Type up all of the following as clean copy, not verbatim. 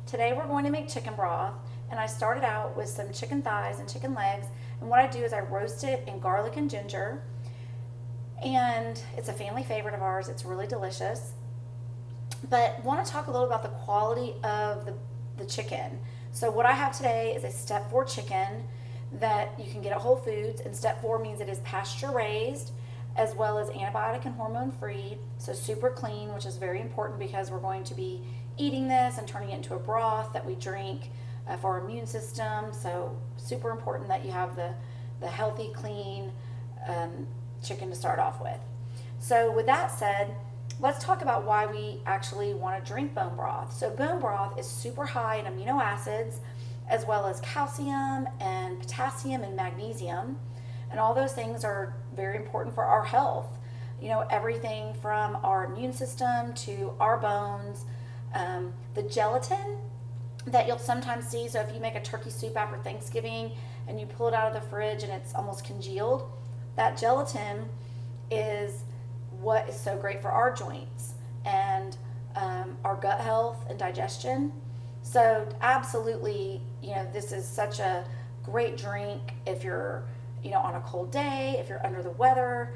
Today we're going to make chicken broth, and I started out with some chicken thighs and chicken legs, and what I do is I roast it in garlic and ginger, and it's a family favorite of ours. It's really delicious. But I want to talk a little about the quality of the chicken. So what I have today is a step 4 chicken that you can get at Whole Foods, and step 4 means it is pasture raised as well as antibiotic and hormone free, so super clean, which is very important because we're going to be eating this and turning it into a broth that we drink for our immune system. So super important that you have the healthy, clean chicken to start off with. So with that said, let's talk about why we actually want to drink bone broth. So bone broth is super high in amino acids as well as calcium and potassium and magnesium. And all those things are very important for our health. You know, everything from our immune system to our bones. The gelatin that you'll sometimes see, so if you make a turkey soup after Thanksgiving and you pull it out of the fridge and it's almost congealed, that gelatin is what is so great for our joints and our gut health and digestion. So absolutely, you know, this is such a great drink if you're, you know, on a cold day, if you're under the weather,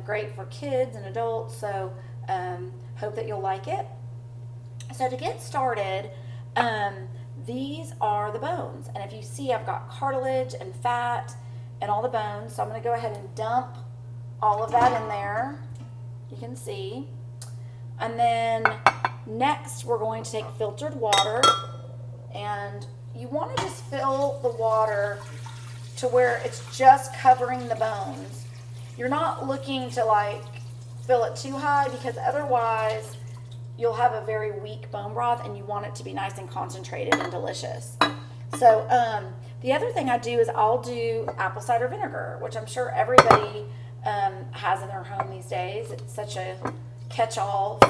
great for kids and adults. So hope that you'll like it. So to get started, these are the bones. And if you see, I've got cartilage and fat and all the bones. So I'm going to go ahead and dump all of that in there. You can see. And then next we're going to take filtered water, and you want to just fill the water to where it's just covering the bones. You're not looking to like fill it too high, because otherwise you'll have a very weak bone broth, and you want it to be nice and concentrated and delicious. So the other thing I do is I'll do apple cider vinegar, which I'm sure everybody has in their home these days. It's such a catch-all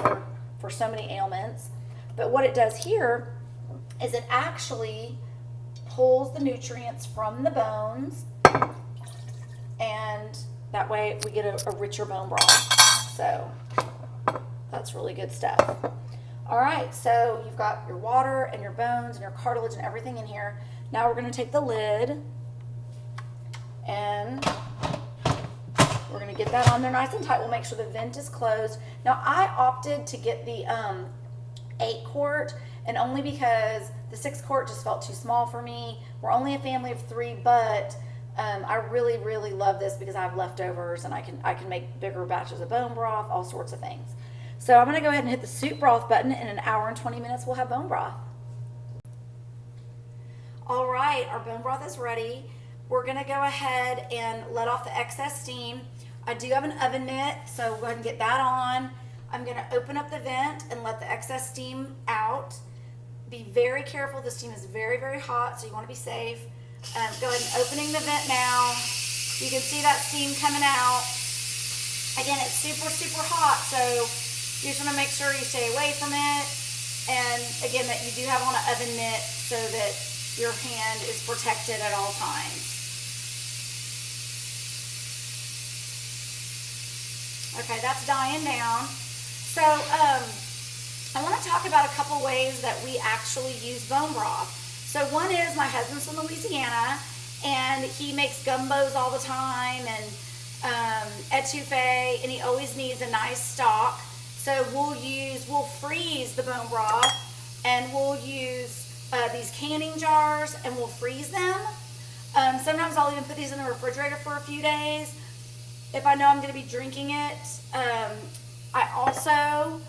for so many ailments. But what it does here is it actually pulls the nutrients from the bones, and that way we get a richer bone broth. So that's really good stuff. All right, so you've got your water and your bones and your cartilage and everything in here. Now we're going to take the lid and we're going to get that on there nice and tight. We'll make sure the vent is closed. Now I opted to get the 8 quart, and only because the 6 quart just felt too small for me. We're only a family of 3, but I really, really love this because I have leftovers and I can make bigger batches of bone broth, all sorts of things. So I'm going to go ahead and hit the soup broth button. In an hour and 20 minutes, we'll have bone broth. All right, our bone broth is ready. We're going to go ahead and let off the excess steam. I do have an oven mitt, so go ahead and get that on. I'm going to open up the vent and let the excess steam out. Be very careful. The steam is very, very hot, so you want to be safe. Go ahead and opening the vent now. You can see that steam coming out. Again, it's super, super hot, so you just want to make sure you stay away from it. And again, that you do have on an oven mitt so that your hand is protected at all times. Okay, that's dying down. So I want to talk about a couple ways that we actually use bone broth. So one is, my husband's from Louisiana, and he makes gumbos all the time and etouffee, and he always needs a nice stock. So we'll freeze the bone broth, and we'll use these canning jars, and we'll freeze them. Sometimes I'll even put these in the refrigerator for a few days if I know I'm going to be drinking it. I also,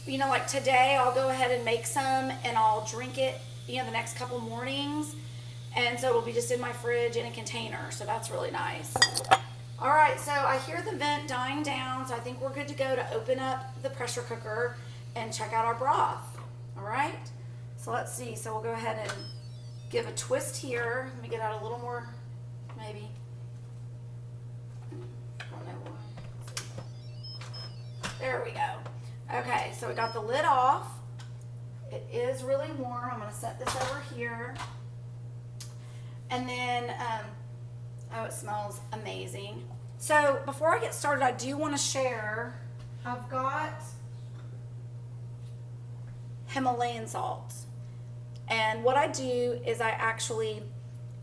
you know, like today, I'll go ahead and make some, and I'll drink it, you know, the next couple mornings. And so it'll be just in my fridge in a container. So that's really nice. All right, so I hear the vent dying down, so I think we're good to go to open up the pressure cooker and check out our broth. All right, so let's see. So we'll go ahead and give a twist here. Let me get out a little more, maybe. I don't know. There we go. Okay, so we got the lid off. It is really warm. I'm going to set this over here. And then, oh, it smells amazing. So before I get started, I do want to share, I've got Himalayan salt. And what I do is I actually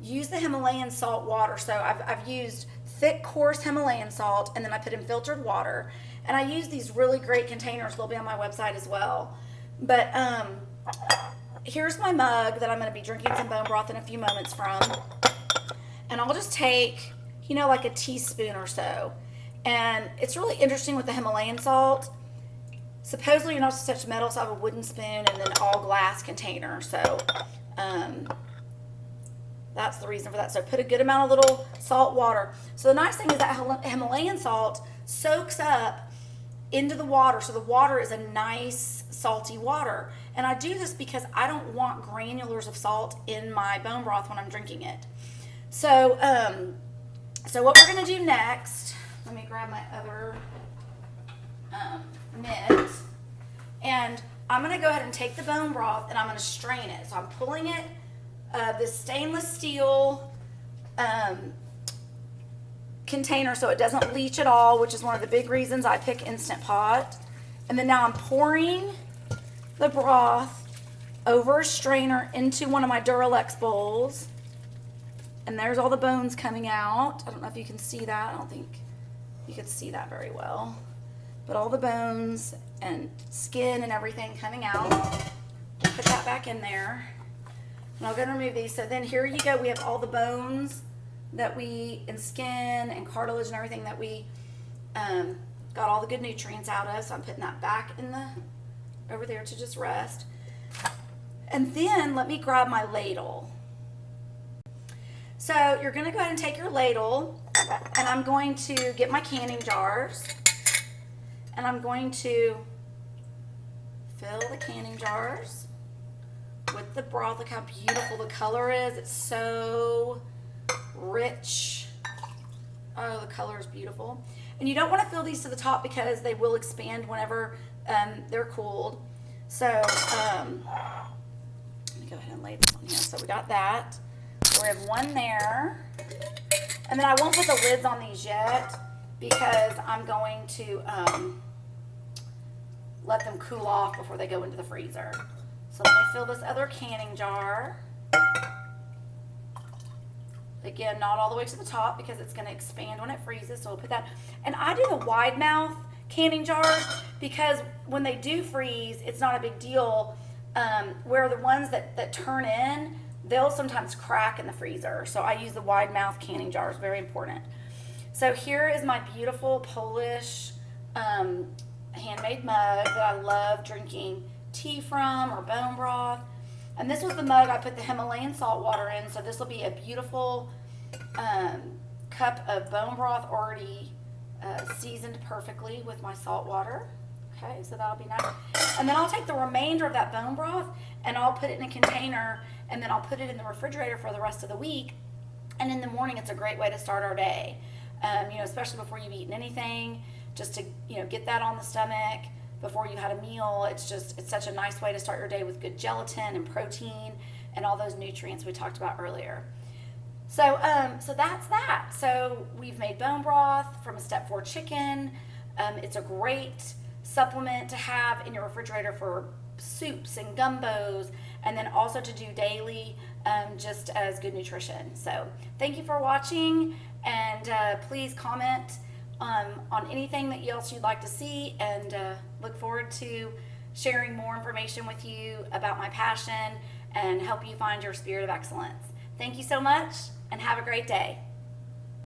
use the Himalayan salt water. So I've used thick, coarse Himalayan salt, and then I put in filtered water. And I use these really great containers. They'll be on my website as well. But here's my mug that I'm going to be drinking some bone broth in a few moments from. And I'll just take, you know, like a teaspoon or so. And it's really interesting with the Himalayan salt. Supposedly you're not supposed to touch metal, so I have a wooden spoon and then all glass container. So that's the reason for that. So put a good amount of little salt water. So the nice thing is that Himalayan salt soaks up into the water. So the water is a nice salty water. And I do this because I don't want granulars of salt in my bone broth when I'm drinking it. So, so what we're going to do next, let me grab my other mitt, and I'm going to go ahead and take the bone broth and I'm going to strain it. So I'm pulling it, this stainless steel container so it doesn't leach at all, which is one of the big reasons I pick Instant Pot. And then now I'm pouring the broth over a strainer into one of my Duralex bowls. And there's all the bones coming out. I don't know if you can see that. I don't think you could see that very well. But all the bones and skin and everything coming out. Put that back in there. And I'll go and remove these. So then here you go. We have all the bones that and skin and cartilage and everything that we got all the good nutrients out of. So I'm putting that back over there to just rest. And then let me grab my ladle. So you're going to go ahead and take your ladle, and I'm going to get my canning jars, and I'm going to fill the canning jars with the broth. Look how beautiful the color is. It's so rich. Oh, the color is beautiful. And you don't want to fill these to the top because they will expand whenever they're cooled. So let me go ahead and lay this on here. So we got that. We have one there, and then I won't put the lids on these yet because I'm going to let them cool off before they go into the freezer. So let me fill this other canning jar. Again, not all the way to the top because it's going to expand when it freezes, so we'll put that. And I do the wide mouth canning jars because when they do freeze, it's not a big deal. Where the ones that turn in, they'll sometimes crack in the freezer. So I use the wide mouth canning jars, very important. So here is my beautiful Polish handmade mug that I love drinking tea from or bone broth. And this was the mug I put the Himalayan salt water in. So this will be a beautiful cup of bone broth already seasoned perfectly with my salt water. Okay, so that'll be nice. And then I'll take the remainder of that bone broth and I'll put it in a container, and then I'll put it in the refrigerator for the rest of the week. And in the morning, it's a great way to start our day. You know, especially before you've eaten anything, just to, you know, get that on the stomach before you had a meal. It's such a nice way to start your day with good gelatin and protein and all those nutrients we talked about earlier. So, so that's that. So we've made bone broth from a Step 4 chicken. It's a great supplement to have in your refrigerator for soups and gumbos, and then also to do daily, just as good nutrition. So thank you for watching, and please comment on anything else you'd like to see, and look forward to sharing more information with you about my passion and help you find your spirit of excellence. Thank you so much, and have a great day.